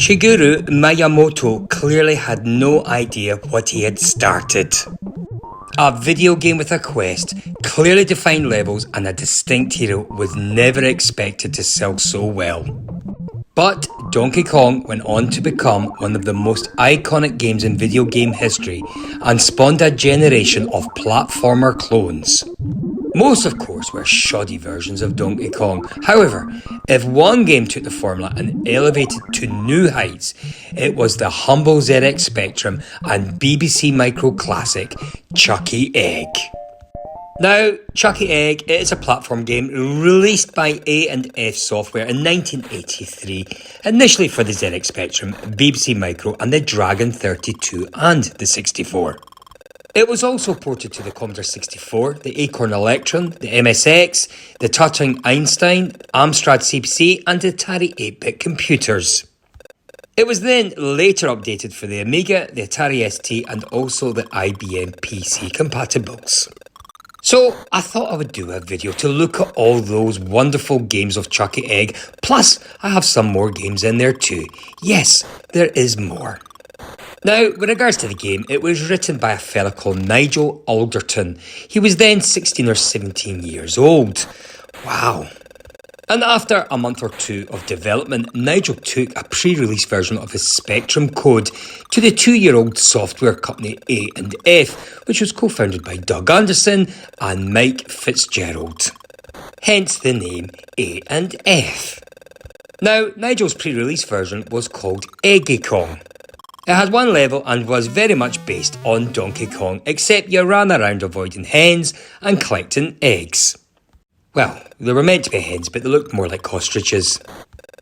Shigeru Miyamoto clearly had no idea what he had started. A video game with a quest, clearly defined levels and a distinct hero was never expected to sell so well. But Donkey Kong went on to become one of the most iconic games in video game history and spawned a generation of platformer clones. Most, of course, were shoddy versions of Donkey Kong. However, if one game took the formula and elevated to new heights, it was the humble ZX Spectrum and BBC Micro classic Chucky Egg. Now, Chucky Egg is a platform game released by A&F Software in 1983, initially for the ZX Spectrum, BBC Micro and the Dragon 32 and the 64. It was also ported to the Commodore 64, the Acorn Electron, the MSX, the Tatung Einstein, Amstrad CPC and Atari 8-bit computers. It was then later updated for the Amiga, the Atari ST and also the IBM PC compatibles. So I thought I would do a video to look at all those wonderful games of Chucky Egg, plus I have some more games in there too. Yes, there is more. Now, with regards to the game, it was written by a fella called Nigel Alderton. He was then 16 or 17 years old. Wow. And after a month or two of development, Nigel took a pre-release version of his Spectrum code to the 2-year-old software company A&F, which was co-founded by Doug Anderson and Mike Fitzgerald. Hence the name A&F. Now, Nigel's pre-release version was called Eggy Kong. It had one level and was very much based on Donkey Kong, except you ran around avoiding hens and collecting eggs. Well, they were meant to be hens, but they looked more like ostriches.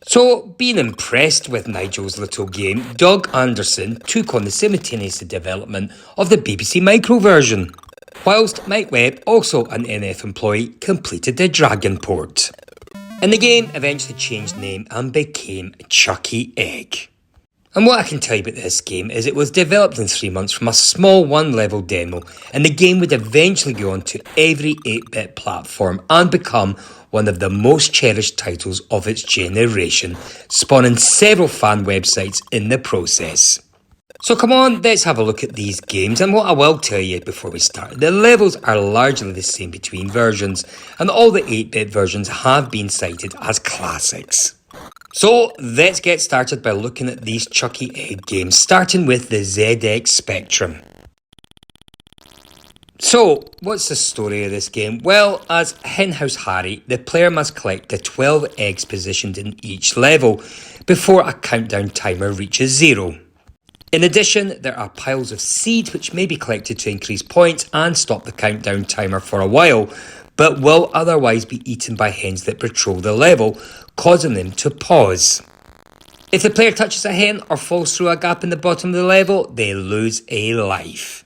So, being impressed with Nigel's little game, Doug Anderson took on the simultaneous development of the BBC Micro version, whilst Mike Webb, also an NF employee, completed the Dragon port. And the game eventually changed name and became Chucky Egg. And what I can tell you about this game is it was developed in 3 months from a small one-level demo, and the game would eventually go on to every 8-bit platform and become one of the most cherished titles of its generation, spawning several fan websites in the process. So come on, let's have a look at these games, and what I will tell you before we start, the levels are largely the same between versions, and all the 8-bit versions have been cited as classics. So let's get started by looking at these Chucky Egg games, starting with the ZX Spectrum. So, what's the story of this game? Well, as Henhouse Harry, the player must collect the 12 eggs positioned in each level before a countdown timer reaches 0. In addition, there are piles of seed which may be collected to increase points and stop the countdown timer for a while, but will otherwise be eaten by hens that patrol the level, causing them to pause. If the player touches a hen or falls through a gap in the bottom of the level, they lose a life.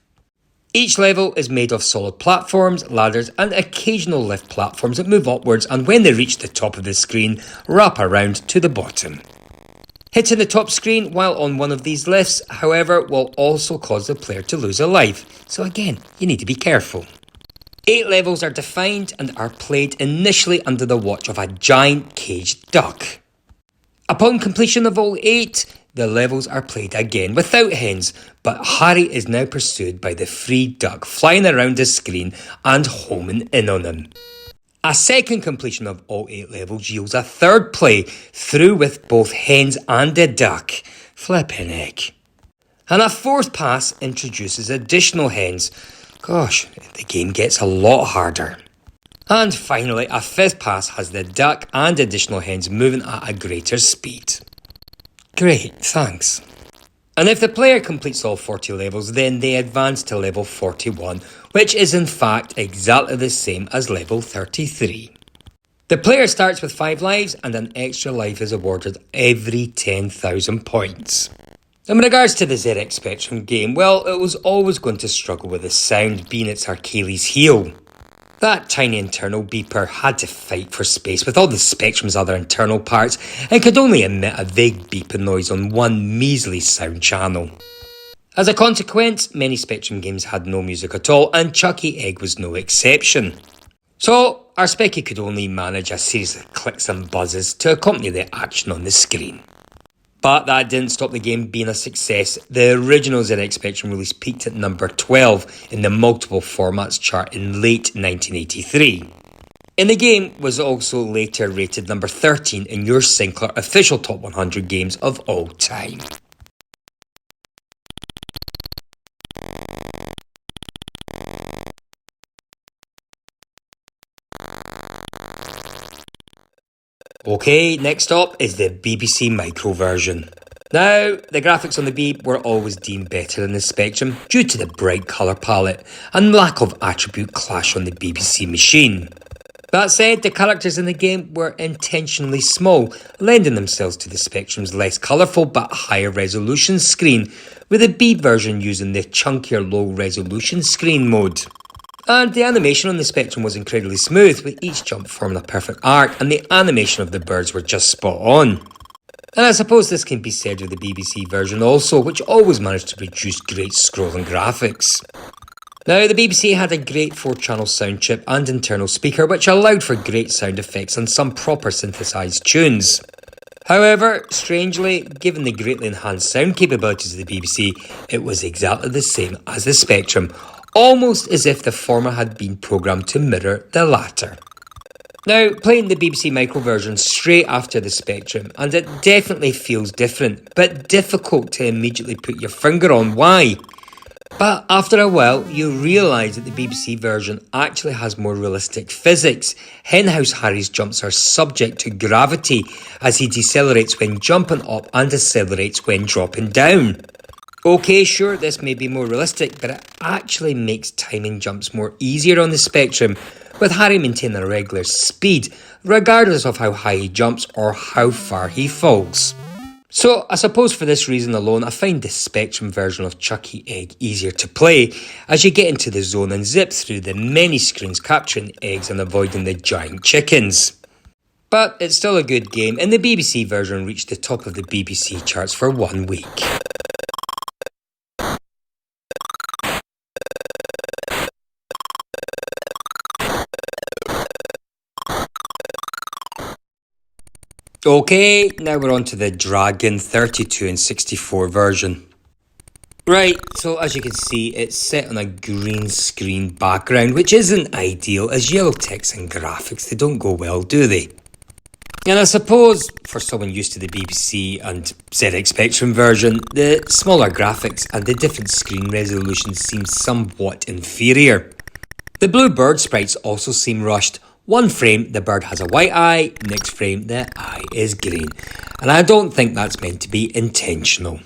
Each level is made of solid platforms, ladders and occasional lift platforms that move upwards and when they reach the top of the screen, wrap around to the bottom. Hitting the top screen while on one of these lifts, however, will also cause the player to lose a life, so again, you need to be careful. 8 levels are defined and are played initially under the watch of a giant caged duck. Upon completion of all 8, the levels are played again without hens, but Harry is now pursued by the free duck flying around the screen and homing in on him. A second completion of all 8 levels yields a third play through with both hens and the duck. Flippin' heck. And a fourth pass introduces additional hens. Gosh, the game gets a lot harder. And finally, a fifth pass has the duck and additional hens moving at a greater speed. Great, thanks. And if the player completes all 40 levels, then they advance to level 41, which is in fact exactly the same as level 33. The player starts with 5 lives and an extra life is awarded every 10,000 points. In regards to the ZX Spectrum game, well, it was always going to struggle with the sound being its Achilles heel. That tiny internal beeper had to fight for space with all the Spectrum's other internal parts and could only emit a vague beeping noise on one measly sound channel. As a consequence, many Spectrum games had no music at all and Chucky Egg was no exception. So, our Specky could only manage a series of clicks and buzzes to accompany the action on the screen. But that didn't stop the game being a success. The original ZX Spectrum release peaked at number 12 in the multiple formats chart in late 1983. And the game was also later rated number 13 in your Sinclair official top 100 games of all time. Okay, next up is the BBC Micro version. Now, the graphics on the Beeb were always deemed better than the Spectrum due to the bright colour palette and lack of attribute clash on the BBC machine. That said, the characters in the game were intentionally small, lending themselves to the Spectrum's less colourful but higher resolution screen, with the Beeb version using the chunkier low resolution screen mode. And the animation on the Spectrum was incredibly smooth, with each jump forming a perfect arc, and the animation of the birds were just spot on. And I suppose this can be said of the BBC version also, which always managed to produce great scrolling graphics. Now, the BBC had a great 4-channel sound chip and internal speaker, which allowed for great sound effects and some proper synthesised tunes. However, strangely, given the greatly enhanced sound capabilities of the BBC, it was exactly the same as the Spectrum, almost as if the former had been programmed to mirror the latter. Now, playing the BBC Micro version straight after the Spectrum, and it definitely feels different, but difficult to immediately put your finger on why. But after a while, you realise that the BBC version actually has more realistic physics. Henhouse Harry's jumps are subject to gravity, as he decelerates when jumping up and accelerates when dropping down. Okay, sure, this may be more realistic, but it actually makes timing jumps more easier on the Spectrum, with Harry maintaining a regular speed, regardless of how high he jumps or how far he falls. So, I suppose for this reason alone, I find the Spectrum version of Chucky Egg easier to play, as you get into the zone and zip through the many screens capturing eggs and avoiding the giant chickens. But it's still a good game, and the BBC version reached the top of the BBC charts for 1 week. Okay, now we're on to the Dragon 32 and 64 version. Right, so as you can see, it's set on a green screen background, which isn't ideal, as yellow text and graphics, they don't go well, do they? And I suppose, for someone used to the BBC and ZX Spectrum version, the smaller graphics and the different screen resolutions seem somewhat inferior. The blue bird sprites also seem rushed. One frame, the bird has a white eye, next frame, the eye is green. And I don't think that's meant to be intentional.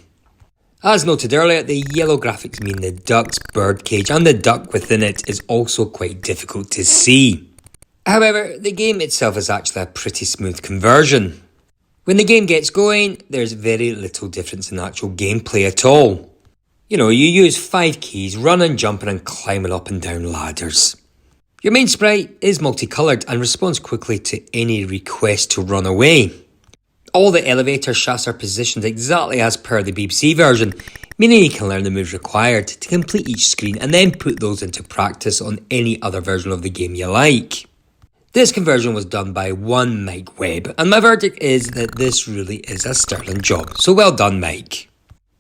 As noted earlier, the yellow graphics mean the duck's birdcage and the duck within it is also quite difficult to see. However, the game itself is actually a pretty smooth conversion. When the game gets going, there's very little difference in actual gameplay at all. You use 5 keys, running, jumping and climbing up and down ladders. Your main sprite is multicoloured and responds quickly to any request to run away. All the elevator shafts are positioned exactly as per the BBC version, meaning you can learn the moves required to complete each screen and then put those into practice on any other version of the game you like. This conversion was done by one Mike Webb, and my verdict is that this really is a sterling job, so well done, Mike.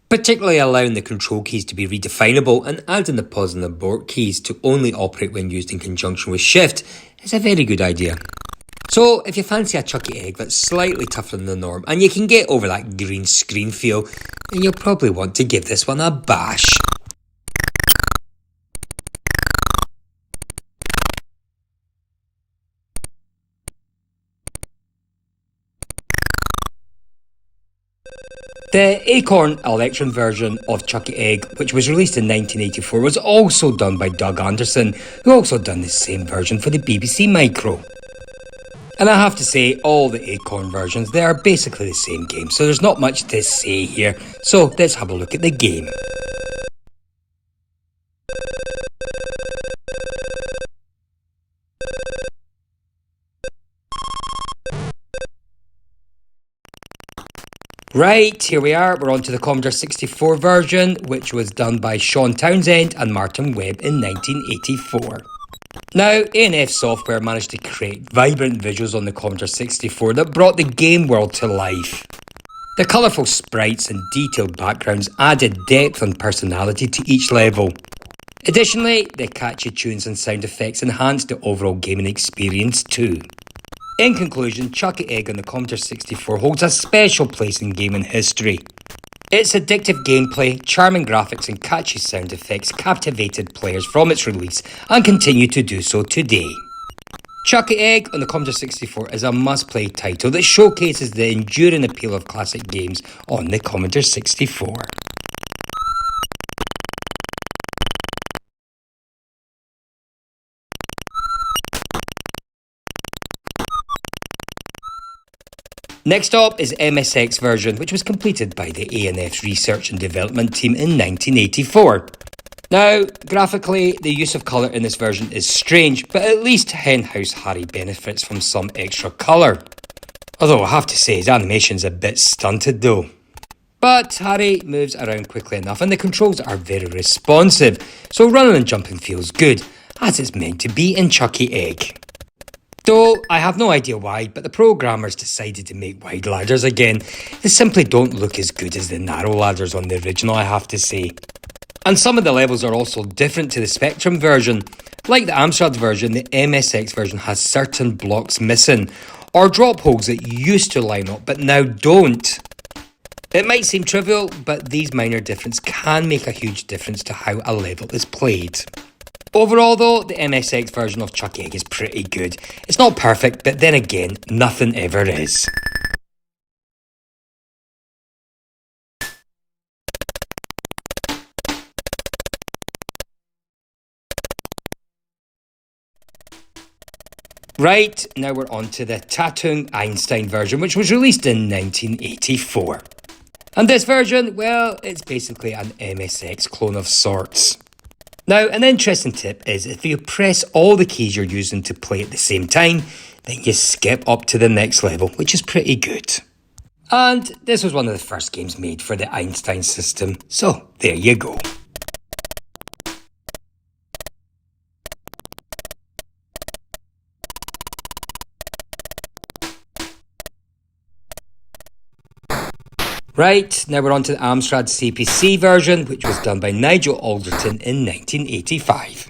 Particularly allowing the control keys to be redefinable and adding the pause and abort keys to only operate when used in conjunction with shift is a very good idea. So if you fancy a Chucky Egg that's slightly tougher than the norm and you can get over that green screen feel, then you'll probably want to give this one a bash. The Acorn Electron version of Chucky Egg, which was released in 1984, was also done by Doug Anderson, who also done the same version for the BBC Micro. And I have to say, all the Acorn versions, they are basically the same game, so there's not much to say here, so let's have a look at the game. Right, here we are, we're on to the Commodore 64 version, which was done by Sean Townsend and Martin Webb in 1984. Now, A&F Software managed to create vibrant visuals on the Commodore 64 that brought the game world to life. The colourful sprites and detailed backgrounds added depth and personality to each level. Additionally, the catchy tunes and sound effects enhanced the overall gaming experience too. In conclusion, Chucky Egg on the Commodore 64 holds a special place in gaming history. Its addictive gameplay, charming graphics and catchy sound effects captivated players from its release and continue to do so today. Chucky Egg on the Commodore 64 is a must-play title that showcases the enduring appeal of classic games on the Commodore 64. Next up is MSX version, which was completed by the A&F research and development team in 1984. Now, graphically, the use of colour in this version is strange, but at least Henhouse Harry benefits from some extra colour. Although I have to say his animation's a bit stunted though. But Harry moves around quickly enough and the controls are very responsive, so running and jumping feels good, as it's meant to be in Chucky Egg. Though I have no idea why, but the programmers decided to make wide ladders again. They simply don't look as good as the narrow ladders on the original, I have to say. And some of the levels are also different to the Spectrum version. Like the Amstrad version, the MSX version has certain blocks missing, or drop holes that used to line up but now don't. It might seem trivial, but these minor differences can make a huge difference to how a level is played. Overall though, the MSX version of Chucky Egg is pretty good. It's not perfect, but then again, nothing ever is. Right, now we're on to the Tatung Einstein version, which was released in 1984. And this version, well, it's basically an MSX clone of sorts. Now, an interesting tip is if you press all the keys you're using to play at the same time, then you skip up to the next level, which is pretty good. And this was one of the first games made for the Einstein system, so there you go. Right, now we're on to the Amstrad CPC version, which was done by Nigel Alderton in 1985.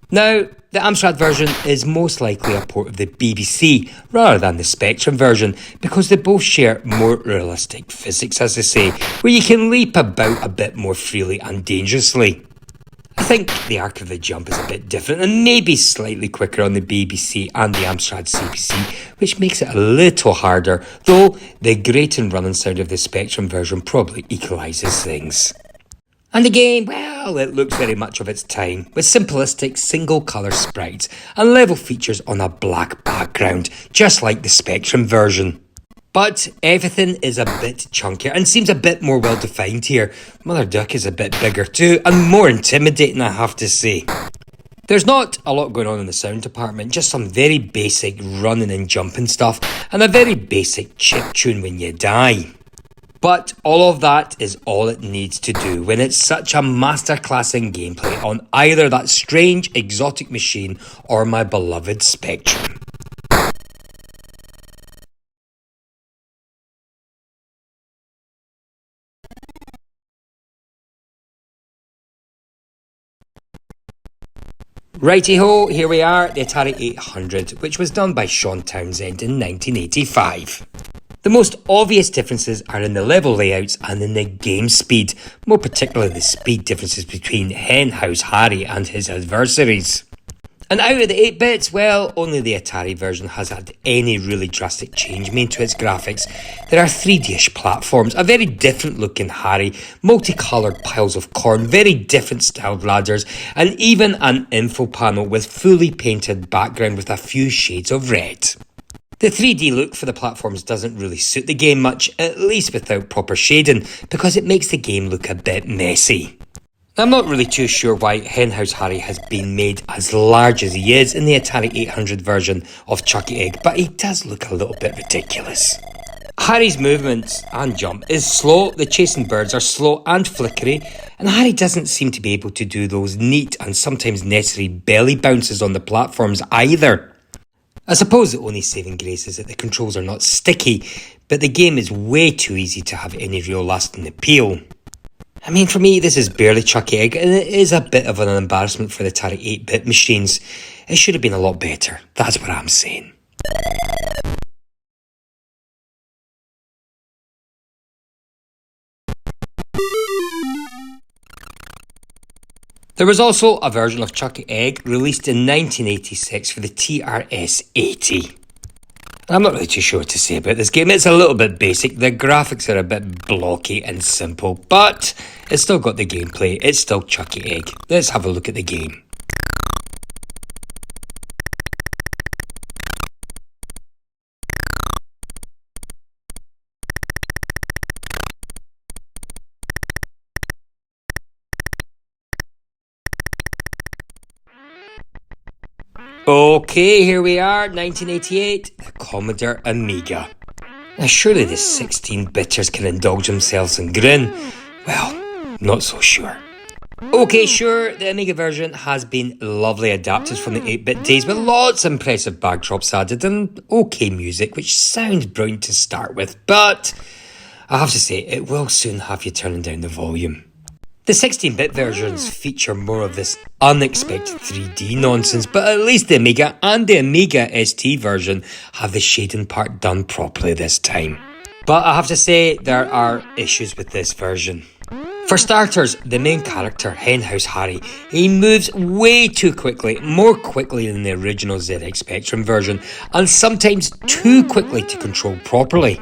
Now, the Amstrad version is most likely a port of the BBC rather than the Spectrum version because they both share more realistic physics, as they say, where you can leap about a bit more freely and dangerously. I think the arc of the jump is a bit different and maybe slightly quicker on the BBC and the Amstrad CPC, which makes it a little harder, though the grating running sound of the Spectrum version probably equalises things. And the game, well, it looks very much of its time, with simplistic single-colour sprites and level features on a black background, just like the Spectrum version. But everything is a bit chunkier and seems a bit more well defined here. Mother Duck is a bit bigger too and more intimidating, I have to say. There's not a lot going on in the sound department, just some very basic running and jumping stuff and a very basic chip tune when you die. But all of that is all it needs to do when it's such a masterclass in gameplay on either that strange exotic machine or my beloved Spectrum. Righty-ho, here we are, the Atari 800, which was done by Sean Townsend in 1985. The most obvious differences are in the level layouts and in the game speed, more particularly the speed differences between Henhouse Harry and his adversaries. And out of the 8-bits, well, only the Atari version has had any really drastic change made to its graphics. There are 3D-ish platforms, a very different looking Harry, multicoloured piles of corn, very different styled ladders, and even an info panel with fully painted background with a few shades of red. The 3D look for the platforms doesn't really suit the game much, at least without proper shading, because it makes the game look a bit messy. I'm not really too sure why Henhouse Harry has been made as large as he is in the Atari 800 version of Chucky Egg, but he does look a little bit ridiculous. Harry's movements and jump is slow, the chasing birds are slow and flickery, and Harry doesn't seem to be able to do those neat and sometimes necessary belly bounces on the platforms either. I suppose the only saving grace is that the controls are not sticky, but the game is way too easy to have any real lasting appeal. I mean, for me, this is barely Chucky Egg, and it is a bit of an embarrassment for the Atari 8-bit machines. It should have been a lot better, that's what I'm saying. There was also a version of Chucky Egg released in 1986 for the TRS-80. I'm not really too sure what to say about this game. It's a little bit basic, the graphics are a bit blocky and simple, but it's still got the gameplay, it's still Chucky Egg. Let's have a look at the game. Okay, here we are, 1988, the Commodore Amiga. Now surely the 16-bitters can indulge themselves and grin. Well, not so sure. Okay, sure, the Amiga version has been lovely adapted from the 8-bit days with lots of impressive backdrops added and okay music, which sounds brilliant to start with, but I have to say, it will soon have you turning down the volume. The 16-bit versions feature more of this unexpected 3D nonsense, but at least the Amiga and the Amiga ST version have the shading part done properly this time. But I have to say, there are issues with this version. For starters, the main character, Henhouse Harry, he moves way too quickly, more quickly than the original ZX Spectrum version, and sometimes too quickly to control properly.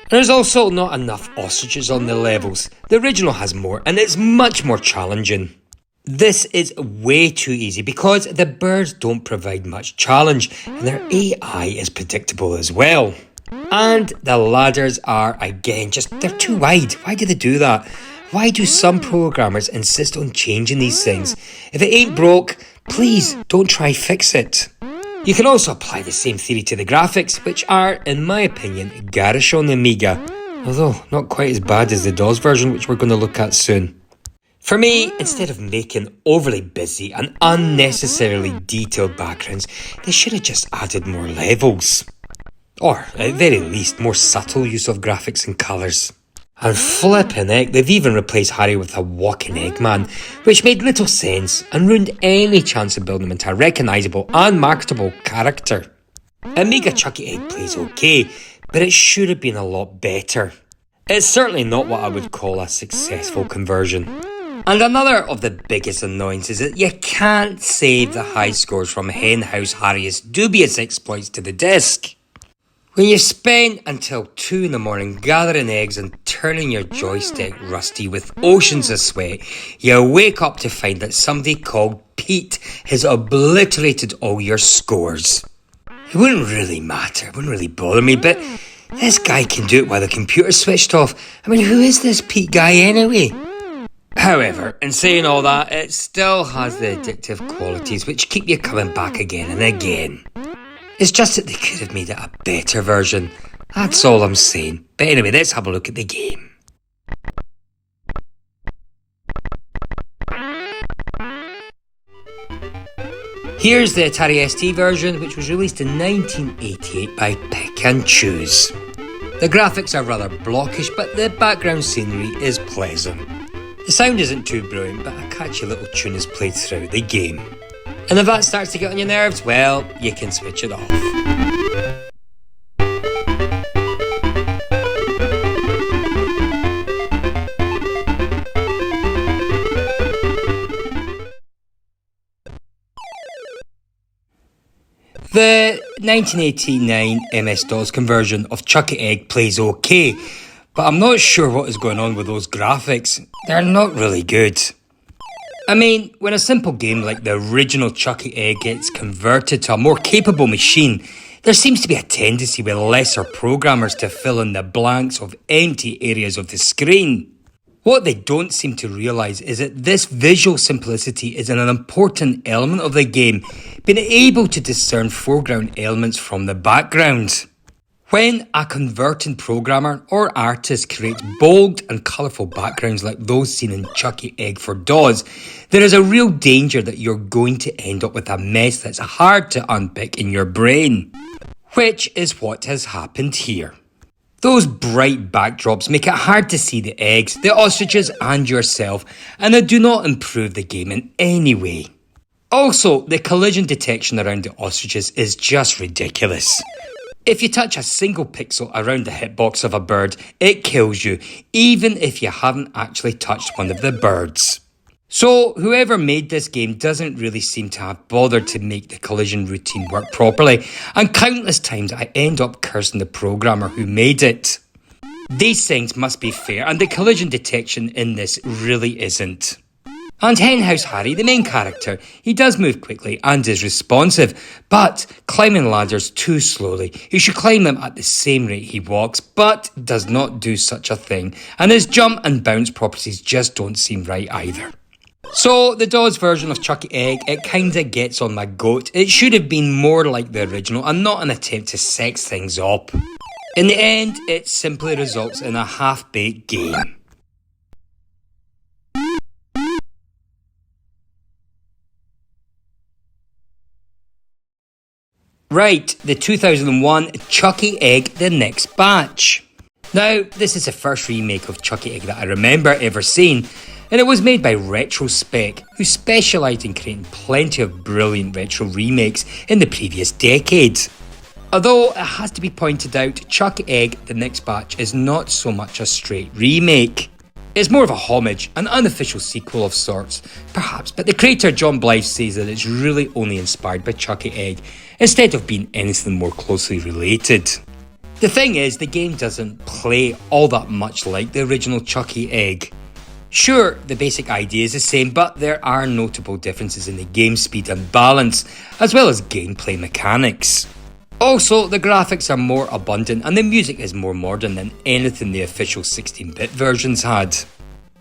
There's also not enough ostriches on the levels. The original has more, and it's much more challenging. This is way too easy because the birds don't provide much challenge, and their AI is predictable as well. And the ladders are, again, they're too wide. Why do they do that? Why do some programmers insist on changing these things? If it ain't broke, please don't try fix it. You can also apply the same theory to the graphics, which are, in my opinion, garish on the Amiga, although not quite as bad as the DOS version, which we're going to look at soon. For me, instead of making overly busy and unnecessarily detailed backgrounds, they should have just added more levels. Or, at the very least, more subtle use of graphics and colours. And flippin' heck, they've even replaced Harry with a walking Eggman, which made little sense and ruined any chance of building him into a recognisable and marketable character. Amiga Chucky Egg plays okay, but it should have been a lot better. It's certainly not what I would call a successful conversion. And another of the biggest annoyances is that you can't save the high scores from Henhouse Harry's dubious exploits to the disk. When you spend until 2 in the morning gathering eggs and turning your joystick rusty with oceans of sweat, you wake up to find that somebody called Pete has obliterated all your scores. It wouldn't really matter, it wouldn't really bother me, but this guy can do it while the computer's switched off. I mean, who is this Pete guy anyway? However, in saying all that, it still has the addictive qualities which keep you coming back again and again. It's just that they could have made it a better version. That's all I'm saying. But anyway, let's have a look at the game. Here's the Atari ST version, which was released in 1988 by Pick and Choose. The graphics are rather blockish, but the background scenery is pleasant. The sound isn't too brilliant, but a catchy little tune is played throughout the game. And if that starts to get on your nerves, well, you can switch it off. The 1989 MS-DOS conversion of Chucky Egg plays okay, but I'm not sure what is going on with those graphics. They're not really good. I mean, when a simple game like the original Chucky Egg gets converted to a more capable machine, there seems to be a tendency with lesser programmers to fill in the blanks of empty areas of the screen. What they don't seem to realise is that this visual simplicity is an important element of the game, being able to discern foreground elements from the background. When a converting programmer or artist creates bold and colourful backgrounds like those seen in Chucky Egg for DOS, there is a real danger that you're going to end up with a mess that's hard to unpick in your brain. which is what has happened here. Those bright backdrops make it hard to see the eggs, the ostriches and yourself, and they do not improve the game in any way. Also, the collision detection around the ostriches is just ridiculous. If you touch a single pixel around the hitbox of a bird, it kills you, even if you haven't actually touched one of the birds. So, whoever made this game doesn't really seem to have bothered to make the collision routine work properly, and countless times I end up cursing the programmer who made it. These things must be fair, and the collision detection in this really isn't. And Henhouse Harry, the main character, he does move quickly and is responsive, but climbing ladders too slowly. He should climb them at the same rate he walks, but does not do such a thing, and his jump and bounce properties just don't seem right either. So, the DOS version of Chucky Egg, it kinda gets on my goat. It should have been more like the original and not an attempt to sex things up. In the end, it simply results in a half-baked game. Right, the 2001 Chucky Egg, the next batch. Now, this is the first remake of Chucky Egg that I remember ever seeing, and it was made by Retrospective, who specialised in creating plenty of brilliant retro remakes in the previous decade. Although it has to be pointed out, Chucky Egg, the next batch, is not so much a straight remake. It's more of a homage, an unofficial sequel of sorts, perhaps, but the creator John Blythe says that it's really only inspired by Chucky Egg, instead of being anything more closely related. The thing is, the game doesn't play all that much like the original Chucky Egg. Sure, the basic idea is the same, but there are notable differences in the game speed and balance, as well as gameplay mechanics. Also, the graphics are more abundant and the music is more modern than anything the official 16-bit versions had.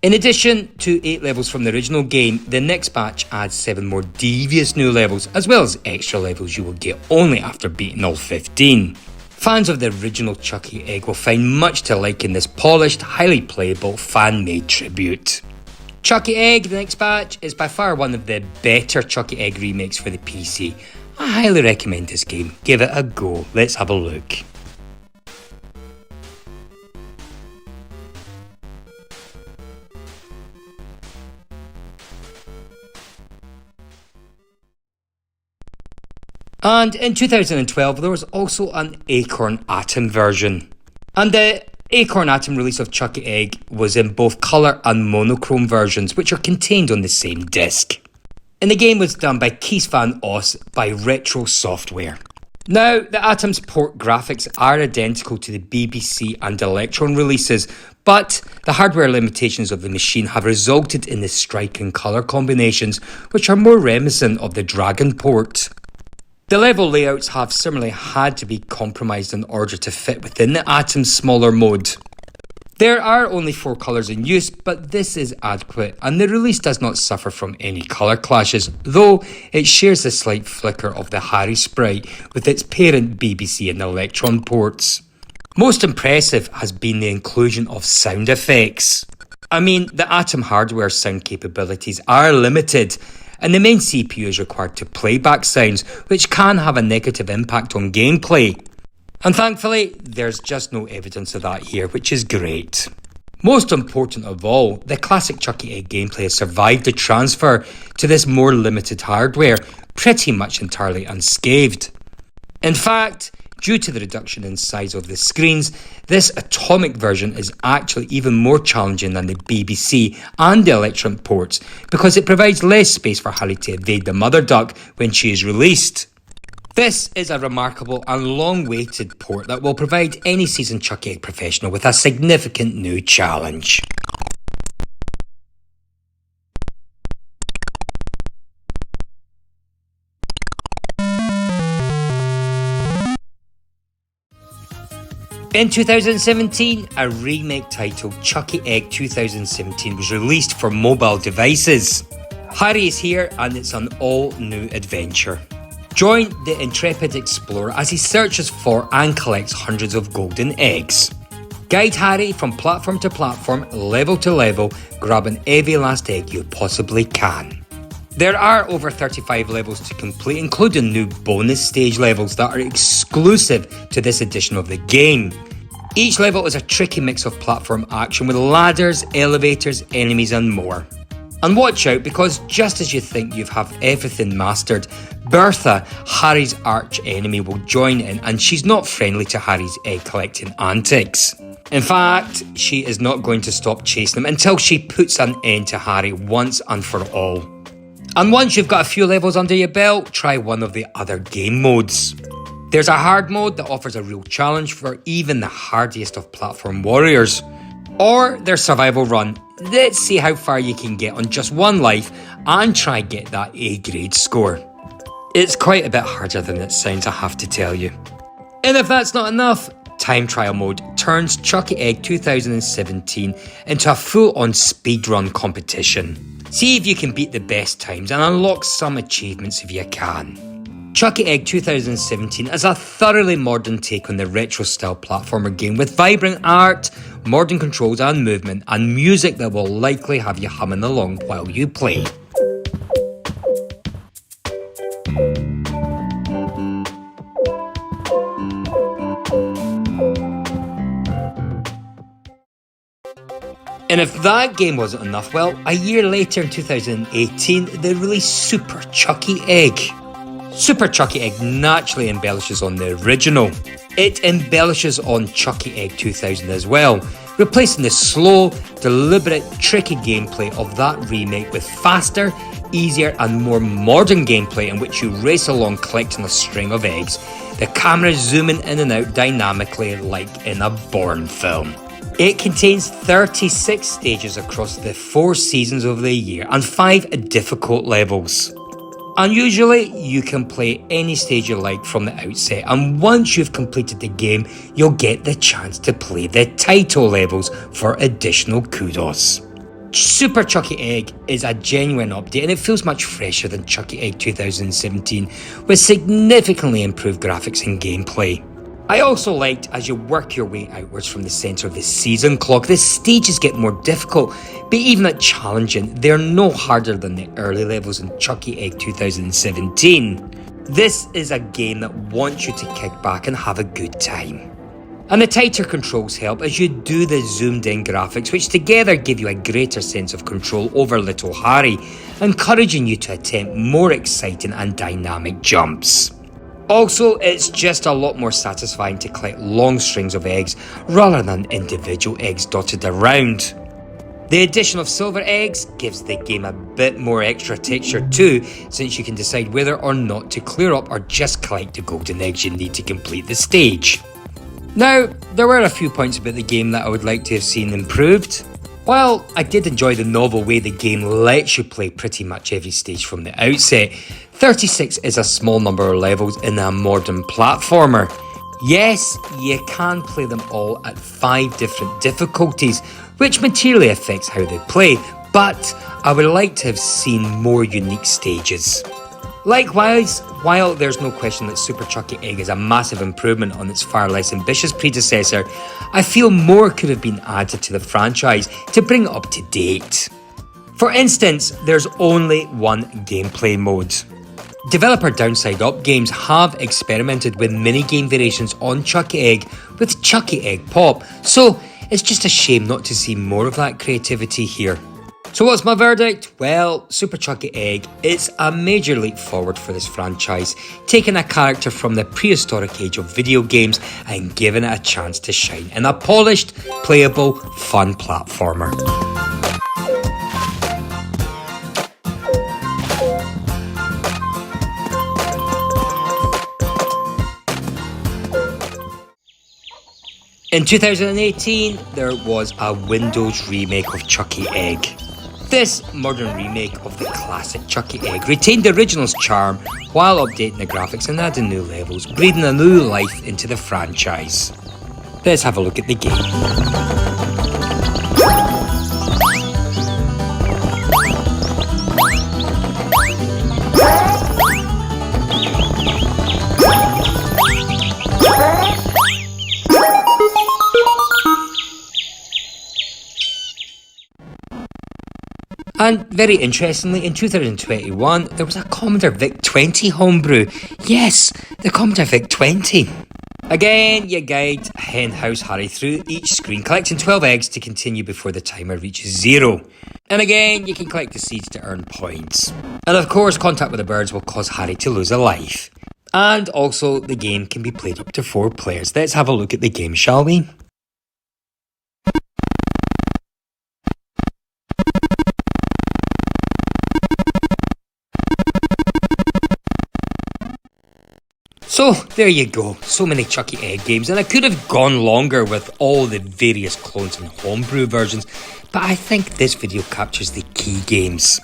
In addition to 8 levels from the original game, the next batch adds 7 more devious new levels, as well as extra levels you will get only after beating all 15. Fans of the original Chucky Egg will find much to like in this polished, highly playable, fan-made tribute. Chucky Egg, the next batch, is by far one of the better Chucky Egg remakes for the PC. I highly recommend this game. Give it a go. Let's have a look. And in 2012 there was also an Acorn Atom version. And the Acorn Atom release of Chucky Egg was in both colour and monochrome versions, which are contained on the same disc. And the game was done by Kees van Os by Retro Software. Now, the Atom's port graphics are identical to the BBC and Electron releases, but the hardware limitations of the machine have resulted in the striking colour combinations, which are more reminiscent of the Dragon port. The level layouts have similarly had to be compromised in order to fit within the Atom's smaller mode. There are only 4 colours in use, but this is adequate, and the release does not suffer from any colour clashes, though it shares a slight flicker of the Harry sprite with its parent BBC and Electron ports. Most impressive has been the inclusion of sound effects. I mean, the Atom hardware sound capabilities are limited, and the main CPU is required to play back sounds, which can have a negative impact on gameplay. And thankfully, there's just no evidence of that here, which is great. Most important of all, the classic Chucky Egg gameplay has survived the transfer to this more limited hardware, pretty much entirely unscathed. In fact, due to the reduction in size of the screens, this atomic version is actually even more challenging than the BBC and the Electron ports, because it provides less space for Harry to evade the mother duck when she is released. This is a remarkable and long-awaited port that will provide any seasoned Chucky Egg professional with a significant new challenge. In 2017, a remake titled Chucky Egg 2017 was released for mobile devices. Harry is here and it's an all-new adventure. Join the intrepid explorer as he searches for and collects hundreds of golden eggs. Guide Harry from platform to platform, level to level, grabbing every last egg you possibly can. There are over 35 levels to complete, including new bonus stage levels that are exclusive to this edition of the game. Each level is a tricky mix of platform action with ladders, elevators, enemies and more. And watch out, because just as you think you have everything mastered, Bertha, Harry's arch enemy, will join in, and she's not friendly to Harry's egg collecting antics. In fact, she is not going to stop chasing him until she puts an end to Harry once and for all. And once you've got a few levels under your belt, try one of the other game modes. There's a hard mode that offers a real challenge for even the hardiest of platform warriors. Or there's survival run. Let's see how far you can get on just one life and try get that A grade score. It's quite a bit harder than it sounds, I have to tell you. And if that's not enough, Time Trial Mode turns Chucky Egg 2017 into a full-on speedrun competition. See if you can beat the best times and unlock some achievements if you can. Chucky Egg 2017 is a thoroughly modern take on the retro-style platformer game with vibrant art, modern controls and movement, and music that will likely have you humming along while you play. And if that game wasn't enough, well, a year later in 2018, they released Super Chucky Egg. Super Chucky Egg naturally embellishes on the original. It embellishes on Chucky Egg 2000 as well, replacing the slow, deliberate, tricky gameplay of that remake with faster, easier and more modern gameplay in which you race along collecting a string of eggs, the camera zooming in and out dynamically like in a Bourne film. It contains 36 stages across the 4 seasons of the year and 5 difficult levels. And usually you can play any stage you like from the outset, and once you've completed the game, you'll get the chance to play the title levels for additional kudos. Super Chucky Egg is a genuine update and it feels much fresher than Chucky Egg 2017 with significantly improved graphics and gameplay. I also liked as you work your way outwards from the centre of the season clock, the stages get more difficult, but even at challenging, they're no harder than the early levels in Chucky Egg 2017. This is a game that wants you to kick back and have a good time. And the tighter controls help as you do the zoomed in graphics, which together give you a greater sense of control over little Harry, encouraging you to attempt more exciting and dynamic jumps. Also, it's just a lot more satisfying to collect long strings of eggs rather than individual eggs dotted around. The addition of silver eggs gives the game a bit more extra texture too, since you can decide whether or not to clear up or just collect the golden eggs you need to complete the stage. Now, there were a few points about the game that I would like to have seen improved. While I did enjoy the novel way the game lets you play pretty much every stage from the outset, 36 is a small number of levels in a modern platformer. Yes, you can play them all at 5 different difficulties, which materially affects how they play, but I would like to have seen more unique stages. Likewise, while there's no question that Super Chucky Egg is a massive improvement on its far less ambitious predecessor, I feel more could have been added to the franchise to bring it up to date. For instance, there's only one gameplay mode. Developer Downside Up Games have experimented with mini-game variations on Chucky Egg with Chucky Egg Pop, so it's just a shame not to see more of that creativity here. So what's my verdict? Well, Super Chucky Egg is a major leap forward for this franchise, taking a character from the prehistoric age of video games and giving it a chance to shine in a polished, playable, fun platformer. In 2018, there was a Windows remake of Chucky Egg. This modern remake of the classic Chucky Egg retained the original's charm while updating the graphics and adding new levels, breathing a new life into the franchise. Let's have a look at the game. And very interestingly, in 2021, there was a Commodore VIC-20 homebrew. Yes, the Commodore VIC-20. Again, you guide Henhouse Harry through each screen, collecting 12 eggs to continue before the timer reaches 0. And again, you can collect the seeds to earn points. And of course, contact with the birds will cause Harry to lose a life. And also, the game can be played up to 4 players. Let's have a look at the game, shall we? So, there you go, so many Chucky Egg games, and I could have gone longer with all the various clones and homebrew versions, but I think this video captures the key games.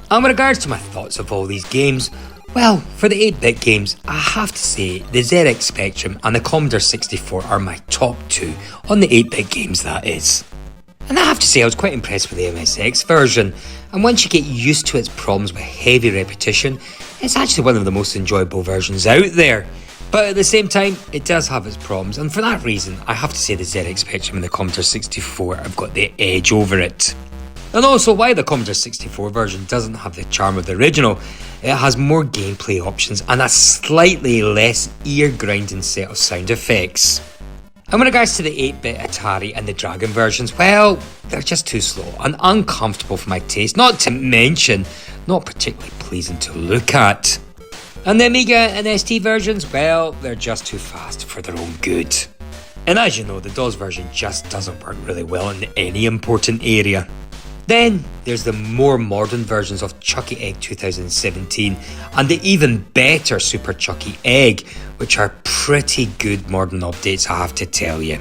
And with regards to my thoughts of all these games, well, for the 8-bit games, I have to say the ZX Spectrum and the Commodore 64 are my top 2 on the 8-bit games, that is. And I have to say I was quite impressed with the MSX version, and once you get used to its problems with heavy repetition, it's actually one of the most enjoyable versions out there. But at the same time, it does have its problems, and for that reason, I have to say the ZX Spectrum and the Commodore 64 have got the edge over it. And also, why the Commodore 64 version doesn't have the charm of the original, it has more gameplay options and a slightly less ear-grinding set of sound effects. And with regards to the 8-bit Atari and the Dragon versions, well, they're just too slow and uncomfortable for my taste, not to mention not particularly pleasing to look at. And the Amiga and ST versions, well, they're just too fast for their own good. And as you know, the DOS version just doesn't work really well in any important area. Then there's the more modern versions of Chucky Egg 2017 and the even better Super Chucky Egg, which are pretty good modern updates, I have to tell you.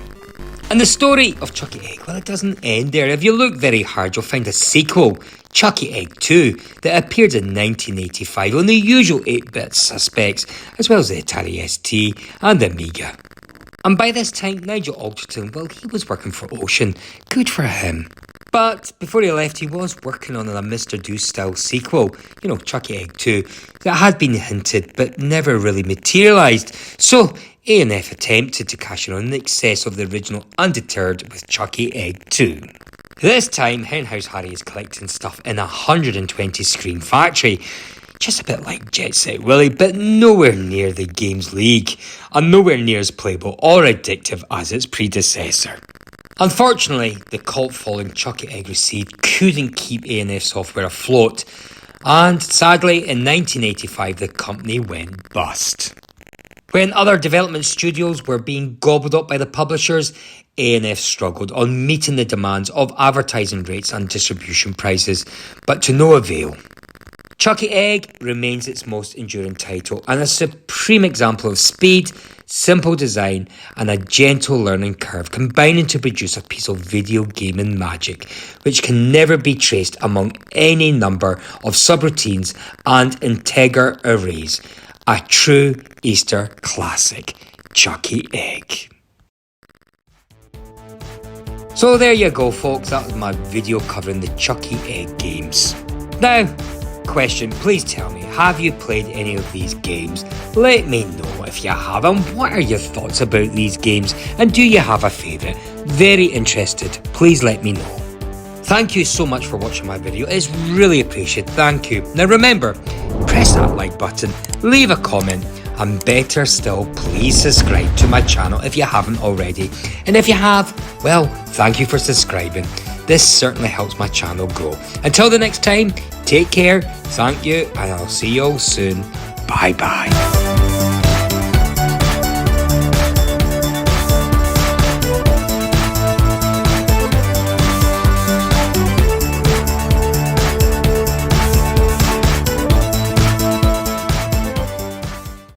And the story of Chucky Egg, well, it doesn't end there. If you look very hard, you'll find a sequel, Chucky Egg 2, that appeared in 1985 on the usual 8-bit suspects, as well as the Atari ST and the Amiga. And by this time, Nigel Alderton, well, he was working for Ocean. Good for him. But before he left, he was working on a Mr. Do-style sequel, Chucky Egg 2, that had been hinted but never really materialised. So A&F attempted to cash in on the success of the original undeterred with Chucky Egg 2. This time, Henhouse Harry is collecting stuff in a 120 screen factory, just a bit like Jet Set Willy, but nowhere near the game's league, and nowhere near as playable or addictive as its predecessor. Unfortunately, the cult following Chucky Egg received couldn't keep A&F Software afloat, and sadly, in 1985 the company went bust. When other development studios were being gobbled up by the publishers, A&F struggled on meeting the demands of advertising rates and distribution prices, but to no avail. Chucky Egg remains its most enduring title and a supreme example of speed, simple design and a gentle learning curve combining to produce a piece of video gaming magic which can never be traced among any number of subroutines and integer arrays. A true Easter classic, Chucky Egg. So there you go folks, that was my video covering the Chucky Egg games. Now, question, please tell me, have you played any of these games? Let me know if you have, and what are your thoughts about these games, and do you have a favourite? Very interested, please let me know. Thank you so much for watching my video, it's really appreciated, thank you. Now remember, press that like button, leave a comment, and better still, please subscribe to my channel if you haven't already. And if you have, well, thank you for subscribing. This certainly helps my channel grow. Until the next time, take care, thank you, and I'll see you all soon. Bye bye.